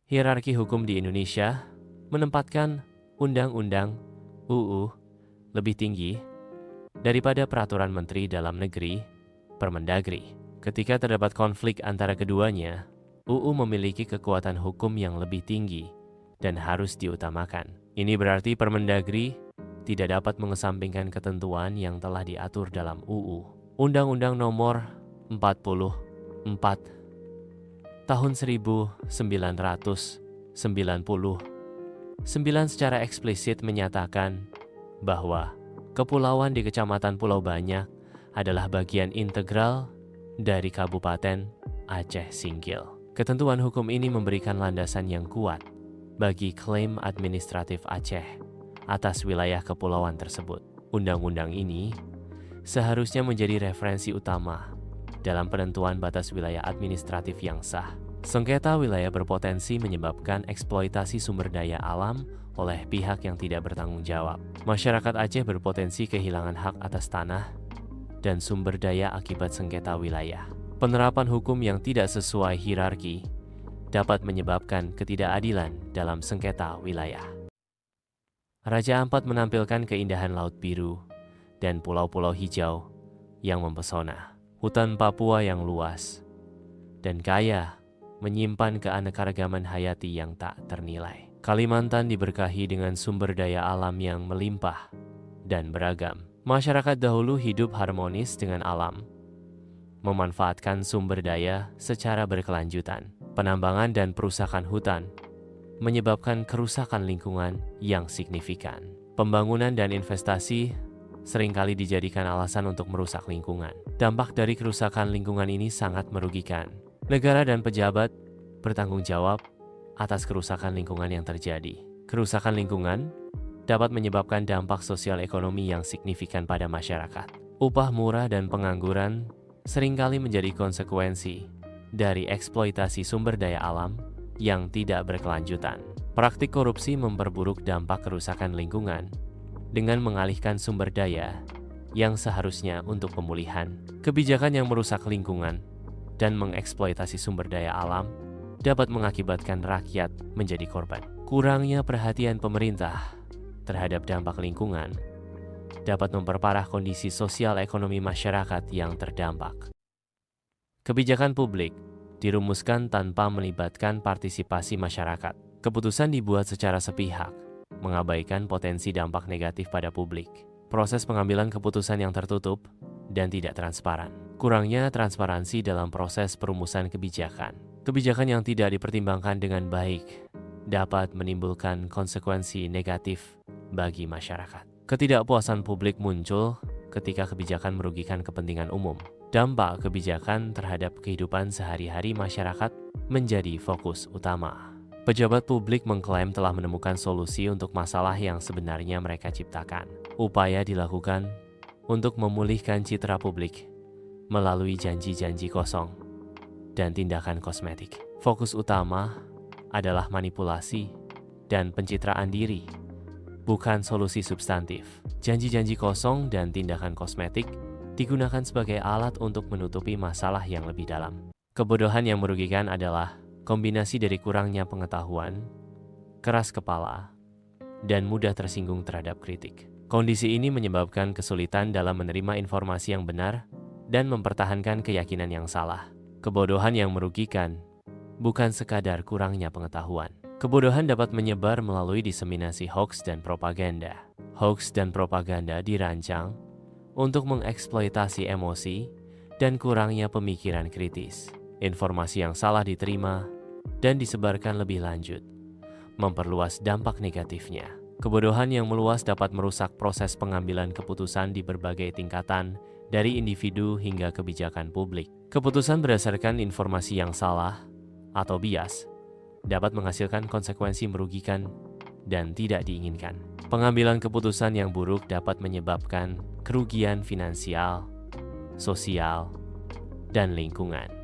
Hierarki hukum di Indonesia menempatkan Undang-Undang (UU) lebih tinggi daripada Peraturan Menteri Dalam Negeri (Permendagri). Ketika terdapat konflik antara keduanya, UU memiliki kekuatan hukum yang lebih tinggi dan harus diutamakan. Ini berarti Permendagri tidak dapat mengesampingkan ketentuan yang telah diatur dalam UU. Undang-Undang Nomor 44 Tahun 1999 secara eksplisit menyatakan bahwa kepulauan di Kecamatan Pulau Banyak adalah bagian integral dari Kabupaten Aceh Singkil. Ketentuan hukum ini memberikan landasan yang kuat bagi klaim administratif Aceh atas wilayah kepulauan tersebut. Undang-undang ini seharusnya menjadi referensi utama dalam penentuan batas wilayah administratif yang sah. Sengketa wilayah berpotensi menyebabkan eksploitasi sumber daya alam oleh pihak yang tidak bertanggung jawab. Masyarakat Aceh berpotensi kehilangan hak atas tanah dan sumber daya akibat sengketa wilayah. Penerapan hukum yang tidak sesuai hierarki dapat menyebabkan ketidakadilan dalam sengketa wilayah. Raja Ampat menampilkan keindahan laut biru dan pulau-pulau hijau yang mempesona. Hutan Papua yang luas dan kaya menyimpan keanekaragaman hayati yang tak ternilai. Kalimantan diberkahi dengan sumber daya alam yang melimpah dan beragam. Masyarakat dahulu hidup harmonis dengan alam, memanfaatkan sumber daya secara berkelanjutan. Penambangan dan perusakan hutan menyebabkan kerusakan lingkungan yang signifikan. Pembangunan dan investasi seringkali dijadikan alasan untuk merusak lingkungan. Dampak dari kerusakan lingkungan ini sangat merugikan. Negara dan pejabat bertanggung jawab atas kerusakan lingkungan yang terjadi. Kerusakan lingkungan dapat menyebabkan dampak sosial ekonomi yang signifikan pada masyarakat. Upah murah dan pengangguran seringkali menjadi konsekuensi dari eksploitasi sumber daya alam yang tidak berkelanjutan. Praktik korupsi memperburuk dampak kerusakan lingkungan dengan mengalihkan sumber daya yang seharusnya untuk pemulihan. Kebijakan yang merusak lingkungan dan mengeksploitasi sumber daya alam dapat mengakibatkan rakyat menjadi korban. Kurangnya perhatian pemerintah terhadap dampak lingkungan dapat memperparah kondisi sosial ekonomi masyarakat yang terdampak. Kebijakan publik dirumuskan tanpa melibatkan partisipasi masyarakat. Keputusan dibuat secara sepihak, mengabaikan potensi dampak negatif pada publik. Proses pengambilan keputusan yang tertutup dan tidak transparan. Kurangnya transparansi dalam proses perumusan kebijakan. Kebijakan yang tidak dipertimbangkan dengan baik dapat menimbulkan konsekuensi negatif bagi masyarakat. Ketidakpuasan publik muncul ketika kebijakan merugikan kepentingan umum. Dampak kebijakan terhadap kehidupan sehari-hari masyarakat menjadi fokus utama. Pejabat publik mengklaim telah menemukan solusi untuk masalah yang sebenarnya mereka ciptakan. Upaya dilakukan untuk memulihkan citra publik melalui janji-janji kosong dan tindakan kosmetik. Fokus utama adalah manipulasi dan pencitraan diri, bukan solusi substantif. Janji-janji kosong dan tindakan kosmetik digunakan sebagai alat untuk menutupi masalah yang lebih dalam. Kebodohan yang merugikan adalah kombinasi dari kurangnya pengetahuan, keras kepala, dan mudah tersinggung terhadap kritik. Kondisi ini menyebabkan kesulitan dalam menerima informasi yang benar dan mempertahankan keyakinan yang salah. Kebodohan yang merugikan bukan sekadar kurangnya pengetahuan. Kebodohan dapat menyebar melalui diseminasi hoaks dan propaganda. Hoaks dan propaganda dirancang untuk mengeksploitasi emosi dan kurangnya pemikiran kritis. Informasi yang salah diterima dan disebarkan lebih lanjut, memperluas dampak negatifnya. Kebodohan yang meluas dapat merusak proses pengambilan keputusan di berbagai tingkatan, dari individu hingga kebijakan publik. Keputusan berdasarkan informasi yang salah atau bias dapat menghasilkan konsekuensi merugikan dan tidak diinginkan. Pengambilan keputusan yang buruk dapat menyebabkan kerugian finansial, sosial, dan lingkungan.